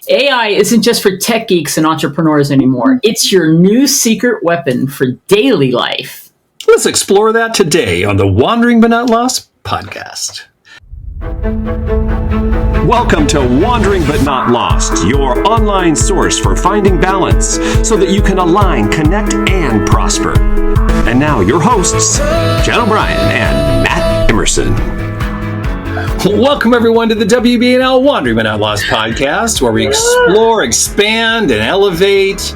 AI isn't just for tech geeks and entrepreneurs anymore. It's your new secret weapon for daily life. Let's explore that today on the Wandering But Not Lost podcast. Welcome to Wandering But Not Lost, your online source for finding balance so that you can align, connect, and prosper. And now your hosts, Jen O'Brien and Matt Emerson. Welcome everyone to the WBNL Wandering But Not Lost podcast, where we explore, expand, and elevate.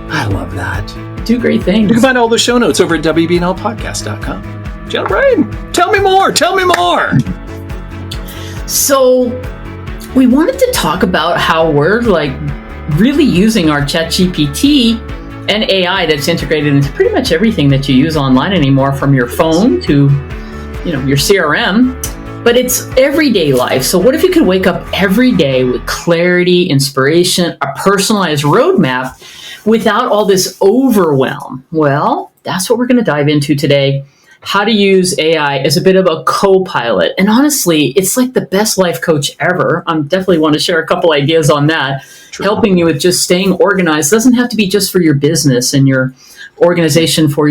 I love that. Do great things. You can find all the show notes over at WBNLpodcast.com. Jen O'Brien, tell me more. So we wanted to talk about how we're really using our ChatGPT and AI that's integrated into pretty much everything that you use online anymore, from your phone to your CRM. But it's everyday life. So what if you could wake up every day with clarity, inspiration, a personalized roadmap without all this overwhelm? Well, that's what we're going to dive into today. How to use AI as a bit of a co-pilot. And honestly, it's like the best life coach ever. I definitely want to share a couple ideas on that. True. Helping you with just staying organized. It doesn't have to be just for your business and your organization for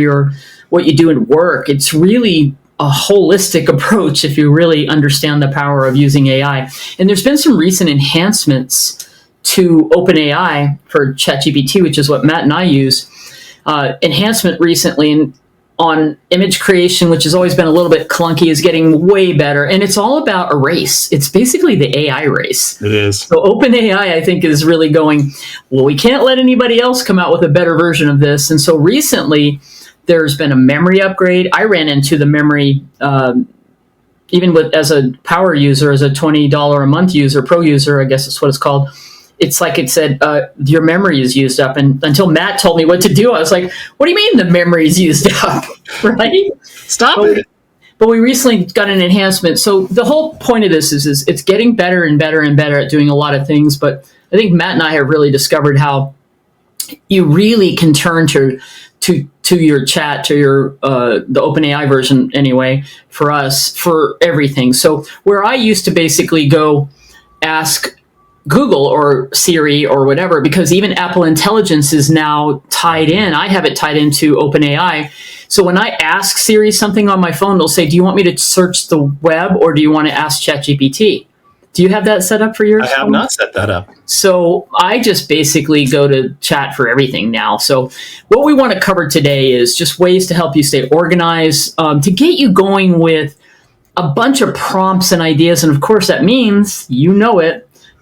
what you do in work. It's really a holistic approach if you really understand the power of using AI. And there's been some recent enhancements to OpenAI for ChatGPT, which is what Matt and I use. Enhancement recently on image creation, which has always been a little bit clunky, is getting way better. And it's all about a race. It's basically the AI race. It is. So OpenAI, I think, is really going, well, we can't let anybody else come out with a better version of this. And so recently, there's been a memory upgrade. I ran into the memory, even as a power user, as a $20 a month user, pro user, I guess that's what it's called. It's like it said, your memory is used up. And until Matt told me what to do, I was like, what do you mean the memory is used up? Right? Stop it. But we recently got an enhancement. So the whole point of this is it's getting better and better and better at doing a lot of things. But I think Matt and I have really discovered how you really can turn to your chat, to your the OpenAI version anyway, for us, for everything. So where I used to basically go ask Google or Siri or whatever, because even Apple Intelligence is now tied in. I have it tied into OpenAI. So when I ask Siri something on my phone, it'll say, do you want me to search the web or do you want to ask ChatGPT? Do you have that set up for yours? I have not set that up. So I just basically go to chat for everything now. So what we want to cover today is just ways to help you stay organized, to get you going with a bunch of prompts and ideas. And of course, that means,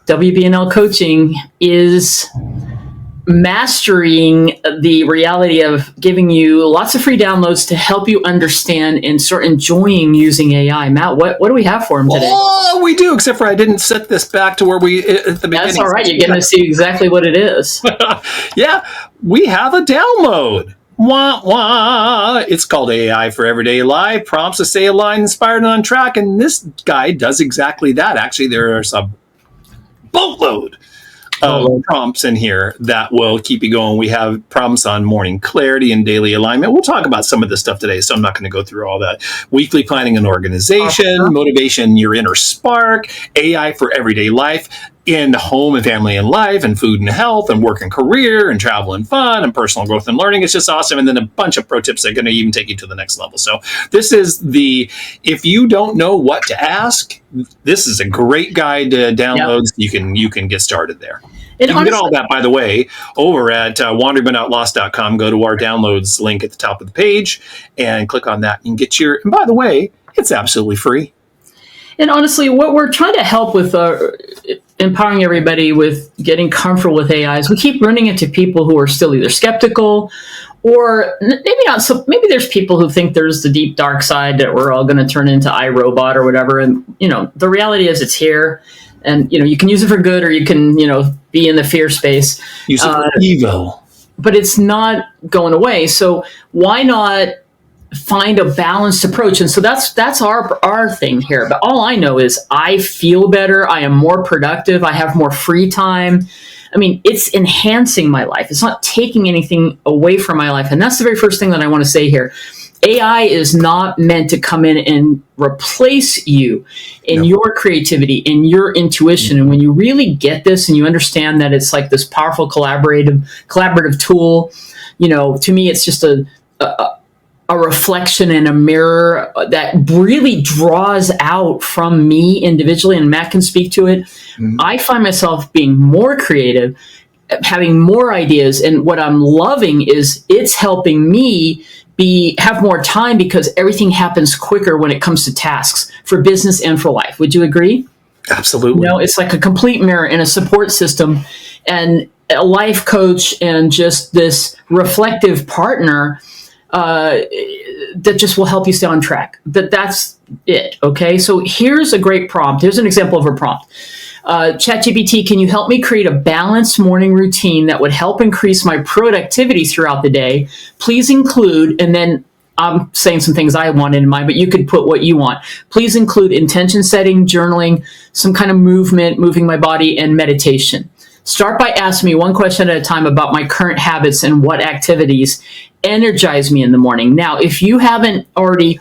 WBNL coaching is mastering the reality of giving you lots of free downloads to help you understand and start enjoying using AI. Matt, what do we have for him today? Oh, we do, except for I didn't set this back to where we at the beginning. That's all right. You're going to see exactly what it is. Yeah, we have a download. Wah, wah. It's called AI for Everyday Life. Prompts to stay aligned, inspired, and on track. And this guide does exactly that. Actually, there are some boatload of prompts in here that will keep you going. We have prompts on morning clarity and daily alignment. We'll talk about some of this stuff today, so I'm not going to go through all that. Weekly planning and organization, motivation, your inner spark, AI for everyday life, in home and family and life, and food and health, and work and career, and travel and fun, and personal growth and learning. It's just awesome. And then a bunch of pro tips that are going to even take you to the next level. So this is if you don't know what to ask, this is a great guide to download. Yep. You can get started there. And you can get all that, by the way, over at wanderingbuhnotlost.com. Go to our downloads link at the top of the page and click on that. You can get and by the way, it's absolutely free. And honestly, what we're trying to help with empowering everybody with getting comfortable with AI is we keep running into people who are still either skeptical or maybe not. So maybe there's people who think there's the deep dark side that we're all going to turn into iRobot or whatever. And, the reality is it's here. And, you can use it for good or you can, be in the fear space. Use it for evil. But it's not going away. So why not find a balanced approach? And so that's our thing here. But all I know is I feel better. I am more productive. I have more free time. I mean, it's enhancing my life. It's not taking anything away from my life. And that's the very first thing that I want to say here. AI is not meant to come in and replace you in your creativity, in your intuition. And when you really get this and you understand that it's like this powerful collaborative tool, to me, it's just a reflection in a mirror that really draws out from me individually, and Matt can speak to it. I find myself being more creative, having more ideas, and what I'm loving is it's helping me have more time because everything happens quicker when it comes to tasks for business and for life. Would you agree? Absolutely. It's like a complete mirror and a support system and a life coach and just this reflective partner that just will help you stay on track. That's it. Okay. So here's a great prompt. Here's an example of a prompt. ChatGPT, can you help me create a balanced morning routine that would help increase my productivity throughout the day? Please include, and then I'm saying some things I wanted in mind, but you could put what you want. Please include intention setting, journaling, some kind of moving my body, and meditation. Start by asking me one question at a time about my current habits and what activities energize me in the morning. Now, if you haven't already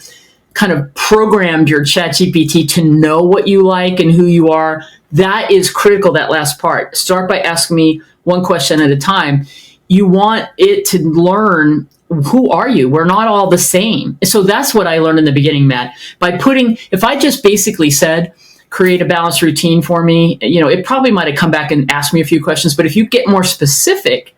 kind of programmed your ChatGPT to know what you like and who you are, that is critical, that last part. Start by asking me one question at a time. You want it to learn, who are you? We're not all the same. So that's what I learned in the beginning, Matt. If I just basically said, create a balanced routine for me, it probably might have come back and asked me a few questions. But if you get more specific,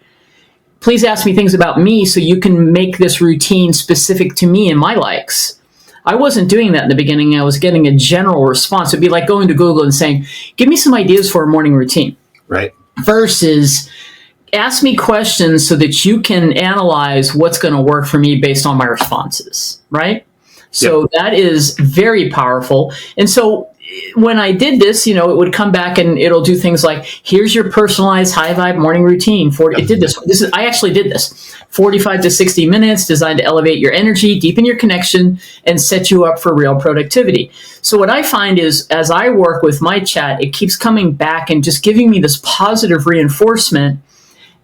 please ask me things about me so you can make this routine specific to me and my likes. I wasn't doing that in the beginning. I was getting a general response. It'd be like going to Google and saying, give me some ideas for a morning routine. Right. Versus ask me questions so that you can analyze what's going to work for me based on my responses. Right. So that is very powerful. And so when I did this, it would come back and it'll do things like, here's your personalized high vibe morning routine. It did this. I actually did this. 45 to 60 minutes designed to elevate your energy, deepen your connection, and set you up for real productivity. So what I find is as I work with my chat, it keeps coming back and just giving me this positive reinforcement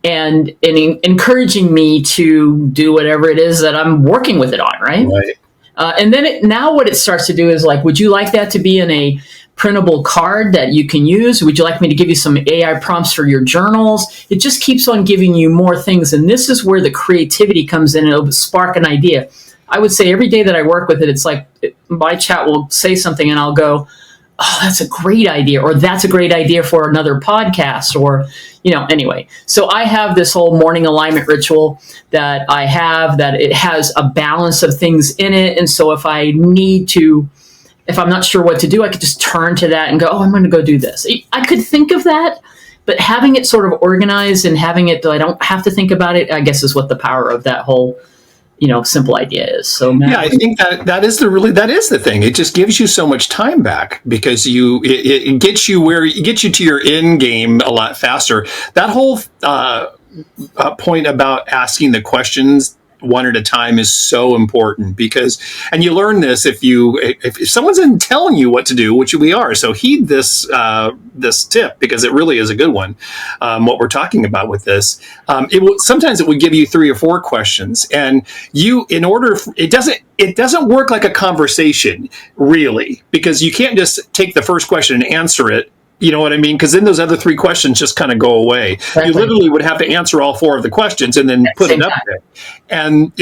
and encouraging me to do whatever it is that I'm working with it on, right? Right. And then now what it starts to do is like, would you like that to be in a printable card that you can use? Would you like me to give you some AI prompts for your journals? It just keeps on giving you more things. And this is where the creativity comes in and it'll spark an idea. I would say every day that I work with it, it's like my chat will say something and I'll go, oh, that's a great idea, or that's a great idea for another podcast, or, anyway. So I have this whole morning alignment ritual that I have, that it has a balance of things in it. And so if I'm not sure what to do, I could just turn to that and go, oh, I'm going to go do this. I could think of that, but having it sort of organized and having it that I don't have to think about it, I guess is what the power of that whole simple idea is. So Matt, I think that is the thing. It just gives you so much time back because it gets you to your end game a lot faster. That whole point about asking the questions one at a time is so important and you learn this if someone's telling you what to do, which we are. So heed this tip because it really is a good one. What we're talking about with this, sometimes it would give you 3 or 4 questions, and it doesn't work like a conversation really, because you can't just take the first question and answer it. You know what I mean? Because then those other 3 questions just kind of go away. Exactly. You literally would have to answer all 4 of the questions and then put it up there. And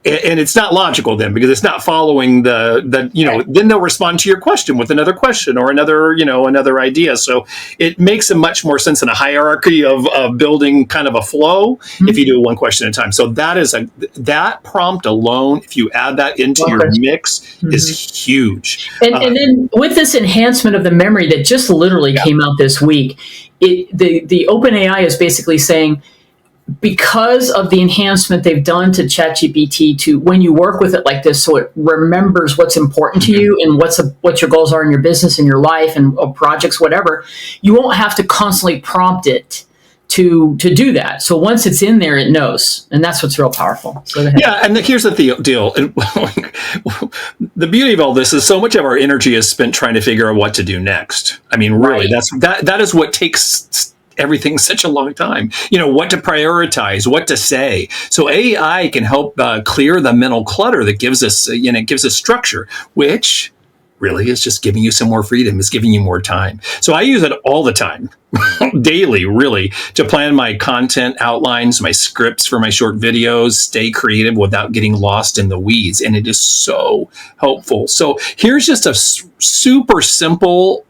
and it's not logical then, because it's not following then they'll respond to your question with another question or another idea. So it makes a much more sense in a hierarchy of building kind of a flow if you do one question at a time. So that prompt alone, if you add that into your mix, is huge. And then with this enhancement of the memory that just literally came out this week, the OpenAI is basically saying, because of the enhancement they've done to ChatGPT, to when you work with it like this, so it remembers what's important to you and what your goals are in your business and your life and projects, whatever, you won't have to constantly prompt it to do that. So once it's in there, it knows, and that's what's real powerful. So and here's the deal. The beauty of all this is so much of our energy is spent trying to figure out what to do next. I mean, really, that is what takes everything such a long time. What to prioritize, what to say. So AI can help clear the mental clutter that gives us, gives us structure, which really is just giving you some more freedom. It's giving you more time. So I use it all the time, daily, really, to plan my content outlines, my scripts for my short videos, stay creative without getting lost in the weeds. And it is so helpful. So here's just a super simple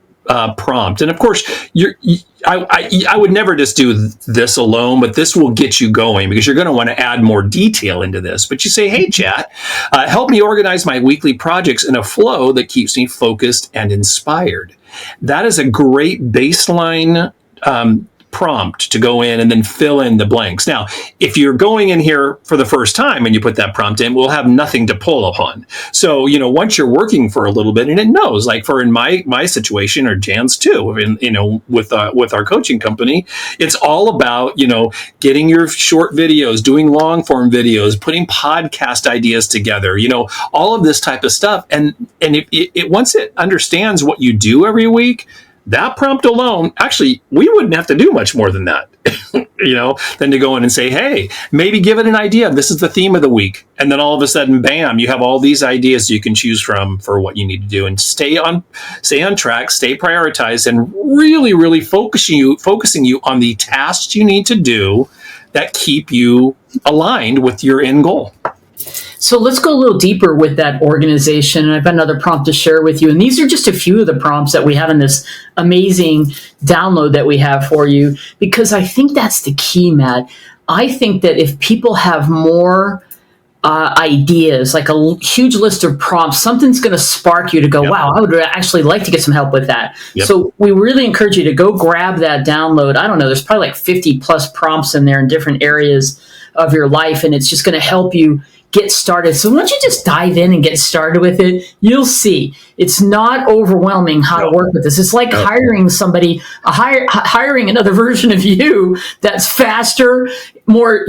prompt. And of course, I would never just do this alone, but this will get you going because you're going to want to add more detail into this. But you say, hey, chat, help me organize my weekly projects in a flow that keeps me focused and inspired. That is a great baseline prompt to go in and then fill in the blanks. Now, if you're going in here for the first time and you put that prompt in, we'll have nothing to pull upon. So, once you're working for a little bit and it knows, like for in my situation or Jan's too, with our coaching company, it's all about, getting your short videos, doing long form videos, putting podcast ideas together, all of this type of stuff. And it once it understands what you do every week, that prompt alone, actually, we wouldn't have to do much more than that, than to go in and say, hey, maybe give it an idea. This is the theme of the week. And then all of a sudden, bam, you have all these ideas you can choose from for what you need to do, and stay on track, stay prioritized, and really, really focusing you on the tasks you need to do that keep you aligned with your end goal. So let's go a little deeper with that organization. I've got another prompt to share with you. And these are just a few of the prompts that we have in this amazing download that we have for you, because I think that's the key, Matt. I think that if people have more ideas, like a huge list of prompts, something's going to spark you to go, wow, I would actually like to get some help with that. Yep. So we really encourage you to go grab that download. I don't know, there's probably like 50 plus prompts in there in different areas of your life, and it's just going to help you get started. So once you just dive in and get started with it, you'll see it's not overwhelming how to work with this. It's like hiring somebody, hiring another version of you that's faster, more,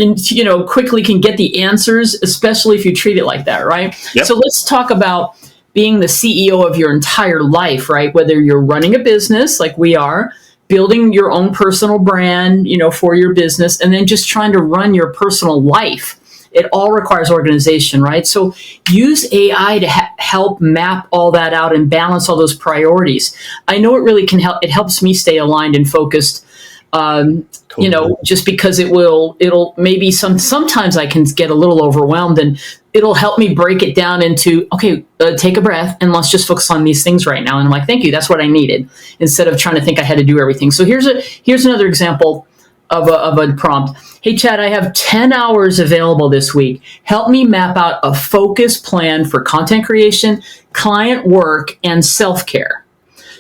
quickly can get the answers, especially if you treat it like that, right? Yep. So let's talk about being the CEO of your entire life, right? Whether you're running a business like we are, building your own personal brand, for your business, and then just trying to run your personal life. It all requires organization, right? So use AI to help map all that out and balance all those priorities. I know it really can help. It helps me stay aligned and focused, just because it'll maybe sometimes I can get a little overwhelmed, and it'll help me break it down into, okay, take a breath and let's just focus on these things right now. And I'm like, thank you. That's what I needed, instead of trying to think I had to do everything. So here's another example of a prompt. Hey, Chad, I have 10 hours available this week. Help me map out a focused plan for content creation, client work, and self-care.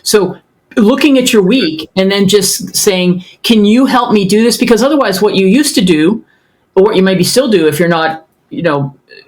So looking at your week and then just saying, can you help me do this? Because otherwise what you used to do, or what you maybe still do if you're not,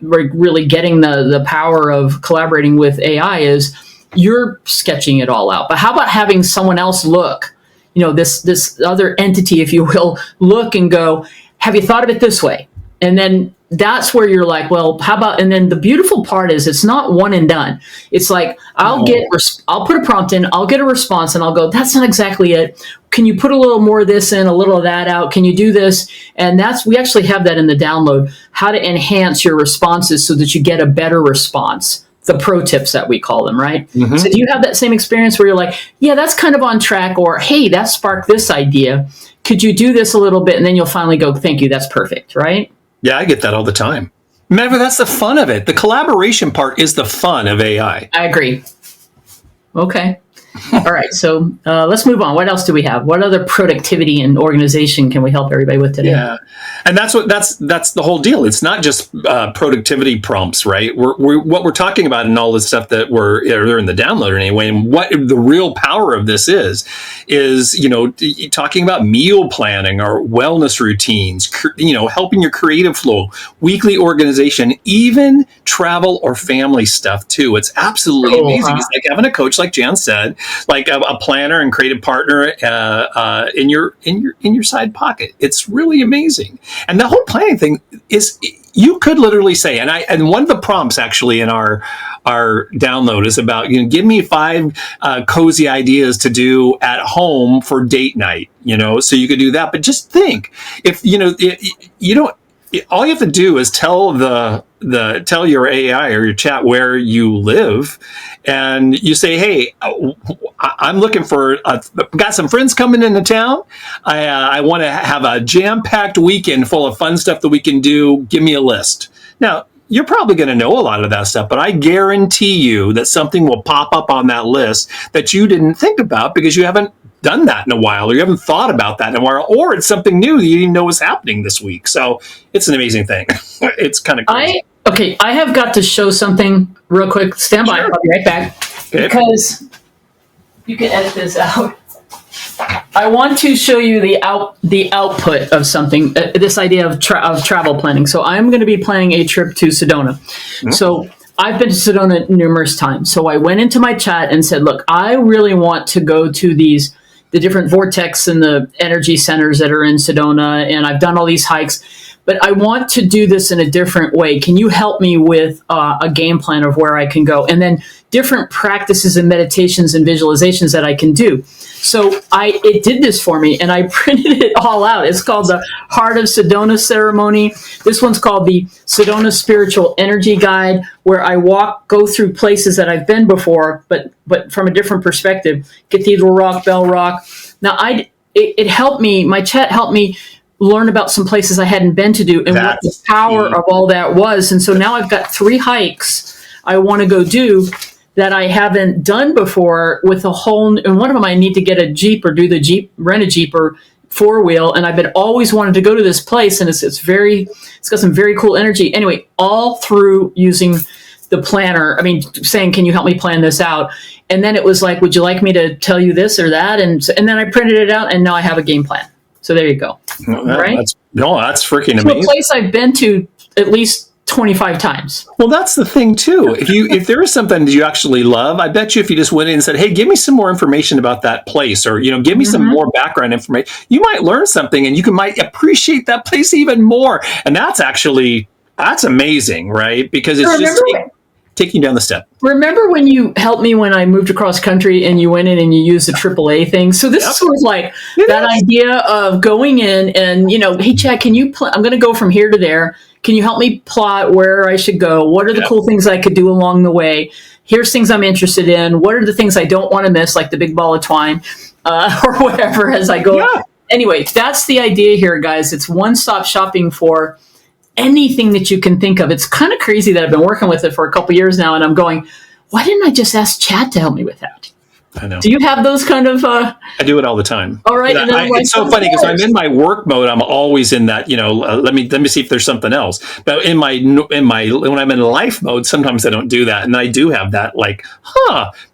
really getting the power of collaborating with AI, is you're sketching it all out. But how about having someone else look, this other entity, if you will, look and go, have you thought of it this way? And then that's where you're like, well, how about, and then the beautiful part is it's not one and done. It's like, I'll put a prompt in, I'll get a response, and I'll go, that's not exactly it. Can you put a little more of this in, a little of that out? Can you do this? And we actually have that in the download, how to enhance your responses so that you get a better response. The pro tips that we call them, right? Mm-hmm. So do you have that same experience where you're like, yeah, that's kind of on track, or hey, that sparked this idea. Could you do this a little bit? And then you'll finally go, thank you, that's perfect, right? Yeah, I get that all the time. Remember, that's the fun of it. The collaboration part is the fun of AI. I agree. Okay. All right. So let's move on. What else do we have? What other productivity and organization can we help everybody with today? Yeah. And that's the whole deal. It's not just productivity prompts, right? What we're talking about and all this stuff that they're in the download anyway. And what the real power of this is talking about meal planning or wellness routines, helping your creative flow, weekly organization, even travel or family stuff too. It's absolutely amazing. It's like having a coach, like Jan said, like a planner and creative partner in your side pocket. It's really amazing. And the whole planning thing is, you could literally say, and one of the prompts actually in our download is about, give me 5 cozy ideas to do at home for date night, so you could do that. But just think, if you don't, all you have to do is tell tell your AI or your chat where you live, and you say, hey, I'm looking for got some friends coming into town. I want to have a jam-packed weekend full of fun stuff that we can do. Give me a list. Now, you're probably going to know a lot of that stuff, but I guarantee you that something will pop up on that list that you didn't think about because you haven't done that in a while, or you haven't thought about that in a while, or it's something new that you didn't know was happening this week. So it's an amazing thing. It's kind of crazy. I have got to show something real quick. Stand by. Sure. I'll be right back. Okay. Because you can edit this out. I want to show you the output of something, this idea of travel planning. So I'm going to be planning a trip to Sedona. Mm-hmm. So I've been to Sedona numerous times. So I went into my chat and said, look, I really want to go to the different vortex and the energy centers that are in Sedona, and I've done all these hikes, but I want to do this in a different way. Can you help me with a game plan of where I can go? And then different practices and meditations and visualizations that I can do. So it did this for me, and I printed it all out. It's called the Heart of Sedona Ceremony. This one's called the Sedona Spiritual Energy Guide, where I go through places that I've been before, but from a different perspective. Cathedral Rock, Bell Rock. Now, it helped me. My chat helped me learn about some places I hadn't been to do and what the power of all that was. And so now I've got 3 hikes I want to go do that I haven't done before with and one of them I need to get a Jeep or rent a Jeep or 4-wheel. And I've been always wanted to go to this place, and it's got some very cool energy. Anyway, all through using the planner, saying, can you help me plan this out? And then it was like, would you like me to tell you this or that? And then I printed it out, and now I have a game plan. So there you go. Right? That's freaking amazing. It's a place I've been to at least 25 times. Well, that's the thing too. If there is something that you actually love, I bet you if you just went in and said, hey, give me some more information about that place, or give me some more background information, you might learn something, and you might appreciate that place even more. And that's amazing, right? Because it's just taking you down the step. Remember when you helped me when I moved across country and you went in and you used the AAA thing? So this is sort of like that idea of going in and, hey, Chad, I'm going to go from here to there. Can you help me plot where I should go? What are the cool things I could do along the way? Here's things I'm interested in. What are the things I don't want to miss, like the big ball of twine or whatever as I go? Yeah. Anyway, that's the idea here, guys. It's one-stop shopping for anything that you can think of. It's kind of crazy that I've been working with it for a couple years now, and I'm going, why didn't I just ask Chad to help me with that? I know. Do you have those kind of? I do it all the time. All right, and it's so funny because I'm in my work mode. I'm always in that. Let me see if there's something else. But when I'm in life mode, sometimes I don't do that, and I do have that. Like,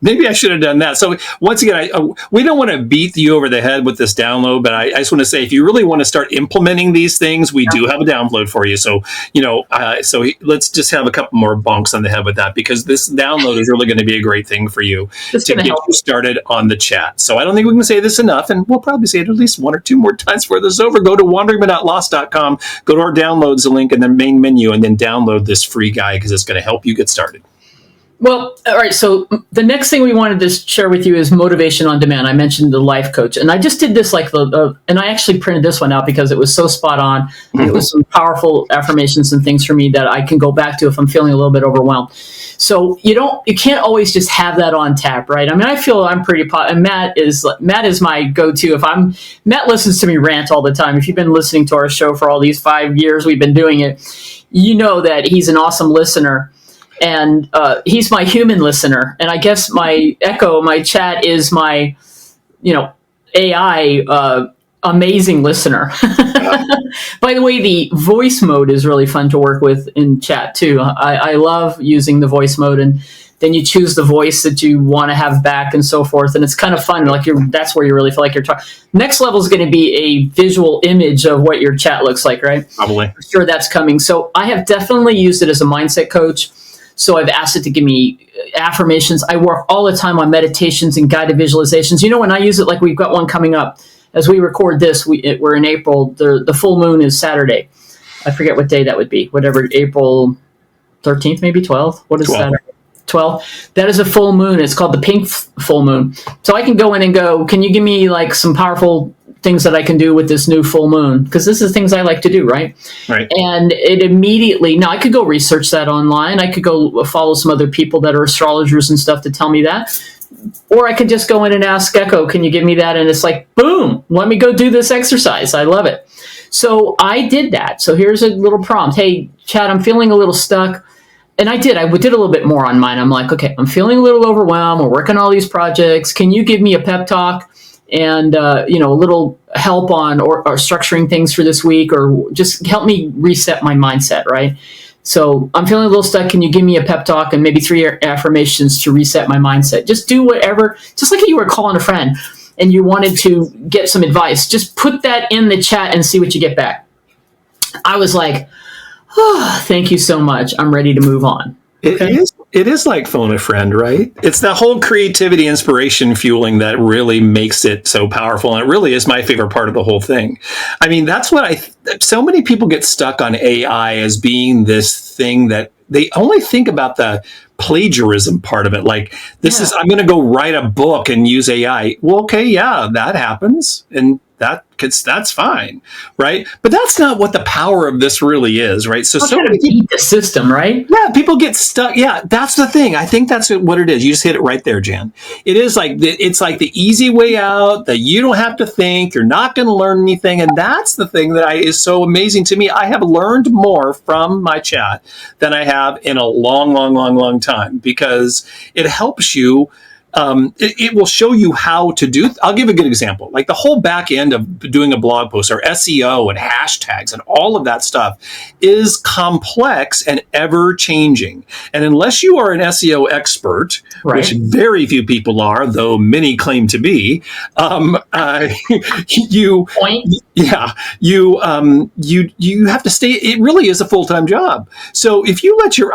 maybe I should have done that. So once again, we don't want to beat you over the head with this download, but I just want to say, if you really want to start implementing these things, we do have a download for you. So so let's just have a couple more bonks on the head with that, because this download is really going to be a great thing for you to get you started on the chat. So I don't think we can say this enough, and we'll probably say it at least 1 or 2 more times before this is over. Go to wanderingthatlost.com, go to our downloads, the link in the main menu, and then download this free guide, because it's going to help you get started. Well, all right. So the next thing we wanted to share with you is motivation on demand. I mentioned the life coach, and I just did this and I actually printed this one out because it was so spot on. Mm-hmm. It was some powerful affirmations and things for me that I can go back to if I'm feeling a little bit overwhelmed. So you can't always just have that on tap, right? I feel I'm pretty and Matt is my go-to. Matt listens to me rant all the time. If you've been listening to our show for all these 5 years we've been doing it, you know that he's an awesome listener. And he's my human listener. And I guess my chat is my, AI amazing listener. By the way, the voice mode is really fun to work with in chat too. I love using the voice mode, and then you choose the voice that you want to have back and so forth. And it's kind of fun. Like that's where you really feel like you're talking. Next level is going to be a visual image of what your chat looks like, right? Probably. I'm sure that's coming. So I have definitely used it as a mindset coach. So I've asked it to give me affirmations. I work all the time on meditations and guided visualizations. When I use it, like we've got one coming up as we record this, we're in April. The full moon is Saturday. I forget what day that would be. Whatever, April 13th, maybe 12th. What is 12. Saturday? 12. That is a full moon. It's called the pink full moon. So I can go in and go, can you give me like some powerful things that I can do with this new full moon? Because this is things I like to do, right? Right. And it immediately, now I could go research that online. I could go follow some other people that are astrologers and stuff to tell me that. Or I could just go in and ask Gecko, can you give me that? And it's like, boom, let me go do this exercise. I love it. So I did that. So here's a little prompt. Hey, Chad, I'm feeling a little stuck. And I did a little bit more on mine. I'm like, okay, I'm feeling a little overwhelmed. We're working on all these projects. Can you give me a pep talk and, a little help on or structuring things for this week, or just help me reset my mindset, right? So I'm feeling a little stuck. Can you give me a pep talk and maybe 3 affirmations to reset my mindset? Just do whatever, just like you were calling a friend and you wanted to get some advice. Just put that in the chat and see what you get back. I was like, oh, thank you so much. I'm ready to move on. Okay? It is like phone a friend, right? It's that whole creativity, inspiration fueling that really makes it so powerful. And it really is my favorite part of the whole thing. I mean, that's what so many people get stuck on AI as being this thing that they only think about the plagiarism part of it. Like, I'm going to go write a book and use AI. Well, okay, yeah, that happens. And that's fine, right? But that's not what the power of this really is, right? So many beat the system, right? Yeah, people get stuck. Yeah, that's the thing. I think that's what it is. You just hit it right there, Jan. It is like it's like the easy way out that you don't have to think. You're not going to learn anything, and that's the thing that is so amazing to me. I have learned more from my chat than I have in a long time, because it helps you. It will show you how to do. I'll give a good example. Like the whole back end of doing a blog post, or SEO and hashtags and all of that stuff, is complex and ever changing. And unless you are an SEO expert, right, which very few people are, though many claim to be, you have to stay. It really is a full-time job. So if you let your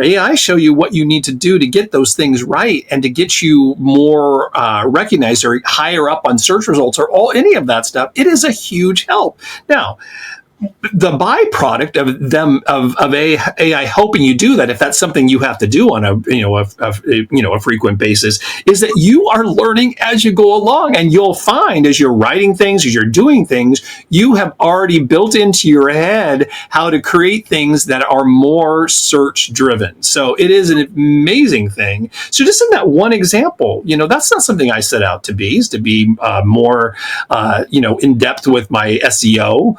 AI show you what you need to do to get those things right and to get you more recognized or higher up on search results or any of that stuff, it is a huge help. Now, the byproduct of AI helping you do that, if that's something you have to do on a frequent basis, is that you are learning as you go along, and you'll find as you're writing things, as you're doing things, you have already built into your head how to create things that are more search driven. So it is an amazing thing. So just in that one example, that's not something I set out to be, is to be more in depth with my SEO,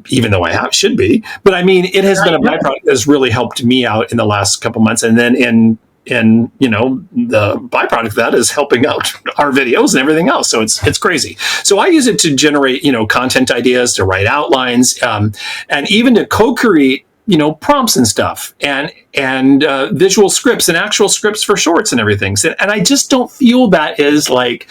even though I should be. But I mean, it has been a byproduct that has really helped me out in the last couple months. And then the byproduct of that is helping out our videos and everything else. So it's crazy. So I use it to generate, content ideas, to write outlines, and even to co-create, prompts and stuff, and visual scripts and actual scripts for shorts and everything. So, and I just don't feel that is like,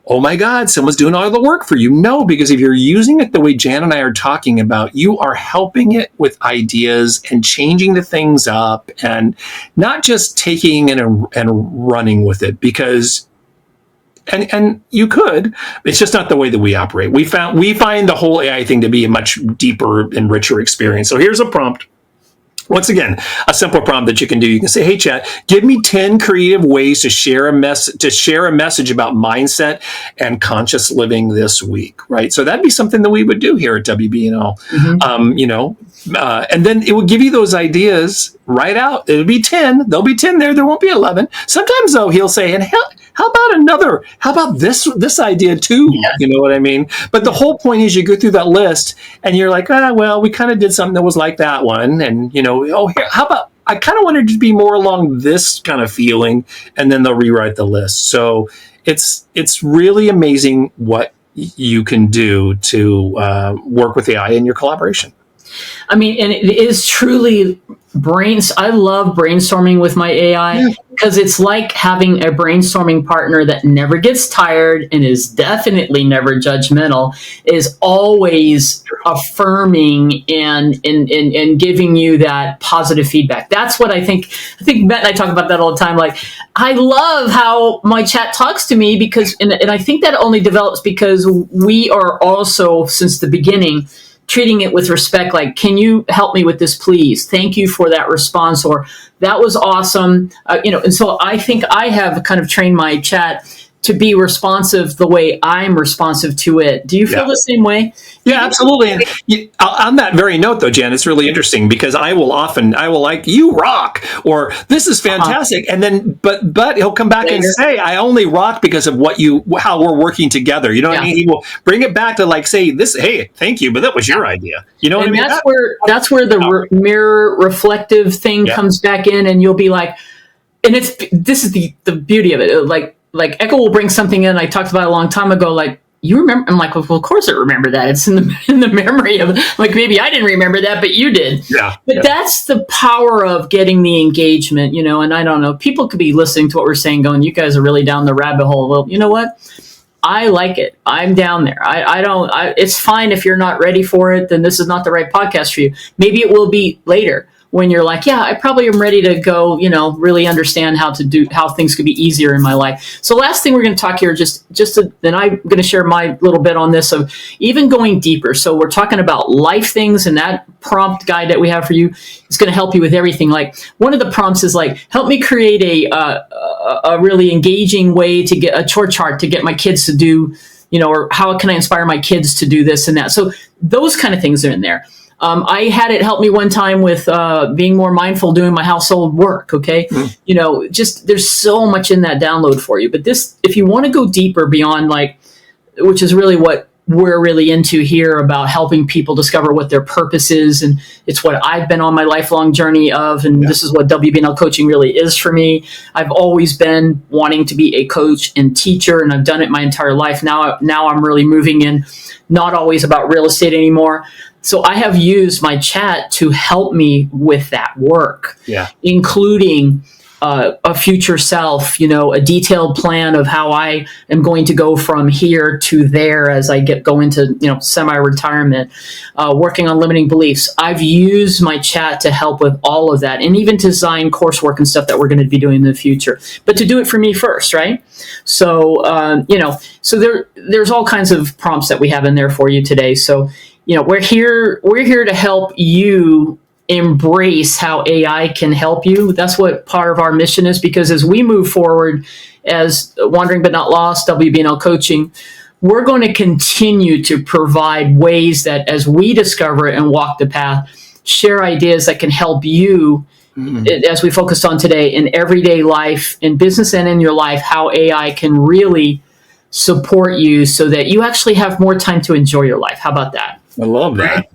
oh my God, someone's doing all the work for you. No, because if you're using it the way Jan and I are talking about, you are helping it with ideas and changing the things up, and not just taking it and running with it, because and you could, it's just not the way that we operate. We find the whole AI thing to be a much deeper and richer experience. So here's a prompt. Once again, a simple prompt that you can do. You can say, "Hey, chat, give me 10 creative ways to share a message about mindset and conscious living this week." Right. So that'd be something that we would do here at WBNL. Mm-hmm. And then it will give you those ideas right out. It'll be 10. There'll be 10 there. There won't be 11. Sometimes though, he'll say, "And how about this idea too?" Yeah. You know what I mean? But the whole point is you go through that list and you're like, well, we kind of did something that was like that one. And, how about, I kind of wanted to be more along this kind of feeling, and then they'll rewrite the list. So it's really amazing what you can do to work with AI in your collaboration. I mean, and it is truly I love brainstorming with my AI because it's like having a brainstorming partner that never gets tired and is definitely never judgmental, is always affirming and giving you that positive feedback. That's what I think Matt and I talk about that all the time. Like, I love how my chat talks to me because, and I think that only develops because we are also, since the beginning, treating it with respect, like, can you help me with this, please? Thank you for that response, or that was awesome. And so I think I have kind of trained my chat to be responsive the way I'm responsive to it. Do you feel the same way? Yeah, absolutely. And on that very note, though, Jen, it's really interesting because I will like, you rock, or this is fantastic. And then, but he'll come back and say, I only rock because of how we're working together. You know what I mean? He will bring it back to like, say this, hey, thank you, but that was your idea. You know what I mean? That's where the mirror reflective thing comes back in, and you'll be like, and this is the beauty of it. Like Echo will bring something in I talked about a long time ago, like, you remember? I'm like, well, of course I remember that. It's in the memory of, like, maybe I didn't remember that, but you did. Yeah. But that's the power of getting the engagement, and I don't know, people could be listening to what we're saying going, you guys are really down the rabbit hole. Well, you know what? I like it. I'm down there. It's fine if you're not ready for it, then this is not the right podcast for you. Maybe it will be later, when you're like, yeah, I probably am ready to go, really understand how things could be easier in my life. So last thing we're going to talk here, then I'm going to share my little bit on this of even going deeper. So we're talking about life things, and that prompt guide that we have for you is going to help you with everything. Like, one of the prompts is like, help me create a really engaging way to get a chore chart to get my kids to do, or how can I inspire my kids to do this and that. So those kind of things are in there. I had it help me one time with being more mindful doing my household work. Okay. Just there's so much in that download for you. But this, if you want to go deeper beyond, like, which is really what we're really into here, about helping people discover what their purpose is. And it's what I've been on my lifelong journey of. And this is what WBNL coaching really is for me. I've always been wanting to be a coach and teacher, and I've done it my entire life. Now I'm really moving in, not always about real estate anymore. So I have used my chat to help me with that work, including a future self, a detailed plan of how I am going to go from here to there as I go into, semi-retirement, working on limiting beliefs. I've used my chat to help with all of that, and even design coursework and stuff that we're going to be doing in the future, but to do it for me first, right? So, so there's all kinds of prompts that we have in there for you today. So, we're here to help you embrace how AI can help you. That's what part of our mission is, because as we move forward as Wandering But Not Lost, WBNL Coaching, we're going to continue to provide ways that, as we discover it and walk the path, share ideas that can help you, as we focused on today, in everyday life, in business and in your life, how AI can really support you so that you actually have more time to enjoy your life. How about that? I love that.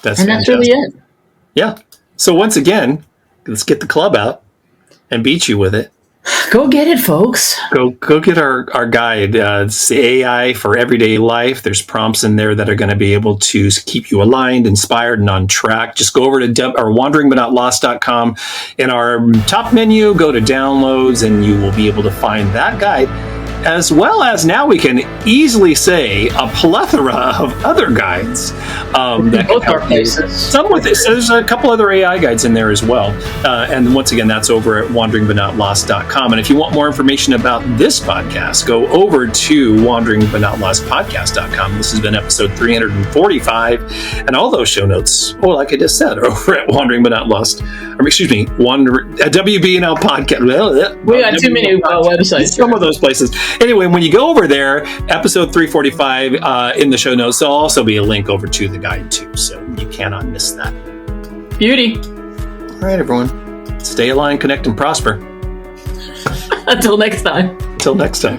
That's really it. Yeah. So once again, let's get the club out and beat you with it. Go get it, folks. Go get our guide. It's the AI for everyday life. There's prompts in there that are going to be able to keep you aligned, inspired, and on track. Just go over to wanderingbutnotlost.com. In our top menu, go to downloads, and you will be able to find that guide, as well as, now we can easily say, a plethora of other guides that can help you. Some with this. There's a couple other AI guides in there as well. And once again, that's over at wanderingbutnotlost.com. And if you want more information about this podcast, go over to wanderingbutotlostpodcast.com. This has been episode 345. And all those show notes, like I just said, are over at WBNL podcast. We got too many websites. Some of those places. Anyway, when you go over there, episode 345 in the show notes, there'll also be a link over to the guide too, so you cannot miss that. Beauty. All right, everyone. Stay aligned, connect, and prosper. Until next time. Until next time.